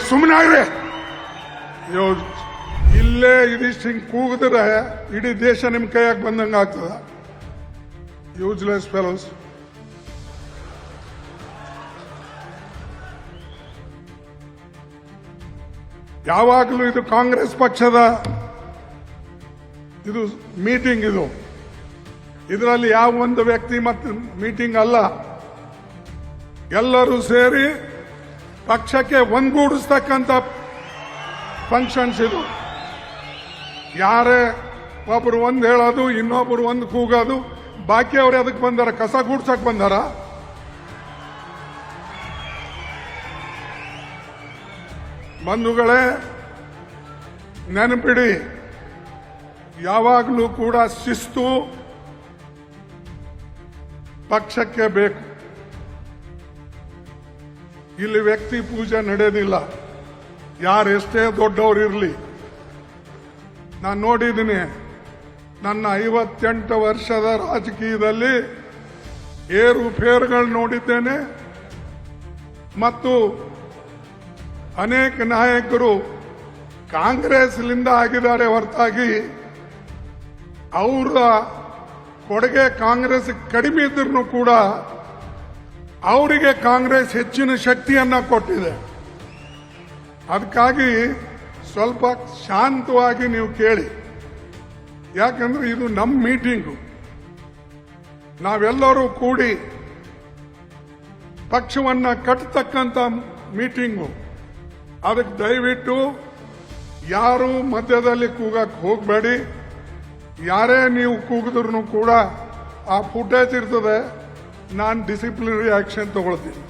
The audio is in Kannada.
ಸುಮ್ಮನಾಗ್ರಿ. ಇಲ್ಲೇ ಇದಿಷ್ಟು ಹಿಂಗೆ ಕೂಗಿದ್ರೆ ಇಡೀ ದೇಶ ನಿಮ್ ಕೈಯಾಗ ಬಂದಂಗ ಆಗ್ತದ. Useless fellows. ಯಾವಾಗಲೂ ಇದು ಕಾಂಗ್ರೆಸ್ ಪಕ್ಷದ ಇದು ಮೀಟಿಂಗ್. ಇದರಲ್ಲಿ ಯಾವ ಒಂದು ವ್ಯಕ್ತಿ ಮತ್ತು ಮೀಟಿಂಗ್ ಅಲ್ಲ. ಎಲ್ಲರೂ ಸೇರಿ ಪಕ್ಷಕ್ಕೆ ಒಂದುಗೂಡಿಸ್ತಕ್ಕಂಥ ಫಂಕ್ಷನ್ಸ್ ಇದು. ಯಾರೇ ಒಬ್ರು ಒಂದು ಹೇಳೋದು, ಇನ್ನೊಬ್ರು ಒಂದು ಕೂಗೋದು, ಬಾಕಿ ಅವ್ರು ಅದಕ್ಕೆ ಬಂದಾರ? ಕಸ ಗೂಡ್ಸಕ್ ಬಂದಾರ? ಬಂಧುಗಳೇ, ನೆನಪಿಡಿ, ಯಾವಾಗಲೂ ಕೂಡ ಶಿಸ್ತು ಪಕ್ಷಕ್ಕೆ ಬೇಕು. ಇಲ್ಲಿ ವ್ಯಕ್ತಿ ಪೂಜೆ ನಡೆಯೋದಿಲ್ಲ. ಯಾರೆಷ್ಟೇ ದೊಡ್ಡವರಿರಲಿ. ನಾನು ನೋಡಿದ್ದೀನಿ, ನನ್ನ 58 ವರ್ಷದ ರಾಜಕೀಯದಲ್ಲಿ ಏರುಪೇರುಗಳು ನೋಡಿದ್ದೇನೆ. ಮತ್ತು ಅನೇಕ ನಾಯಕರು ಕಾಂಗ್ರೆಸ್ನಿಂದ ಆಗಿದ್ದಾರೆ ಹೊರತಾಗಿ ಅವರ ಕೊಡುಗೆ ಕಾಂಗ್ರೆಸ್ ಕಡಿಮೆ ಇದ್ರೂ ಕೂಡ ಅವರಿಗೆ ಕಾಂಗ್ರೆಸ್ ಹೆಚ್ಚಿನ ಶಕ್ತಿಯನ್ನ ಕೊಟ್ಟಿದೆ. ಅದಕ್ಕಾಗಿ ಸ್ವಲ್ಪ ಶಾಂತವಾಗಿ ನೀವು ಕೇಳಿ. ಯಾಕಂದ್ರೆ ಇದು ನಮ್ಮ ಮೀಟಿಂಗು. ನಾವೆಲ್ಲರೂ ಕೂಡಿ ಪಕ್ಷವನ್ನ ಕಟ್ಟತಕ್ಕಂಥ ಮೀಟಿಂಗು. ಅದಕ್ಕೆ ದಯವಿಟ್ಟು ಯಾರು ಮಧ್ಯದಲ್ಲಿ ಕೂಗಕ್ಕೆ ಹೋಗಬೇಡಿ. ಯಾರೇ ನೀವು ಕೂಗಿದ್ರು ಕೂಡ ಆ ಫುಟೇಜ್ ಇರ್ತದೆ, ನಾನು ಡಿಸಿಪ್ಲಿನರಿ ಆಕ್ಷನ್ ತಗೊಳ್ತೀನಿ.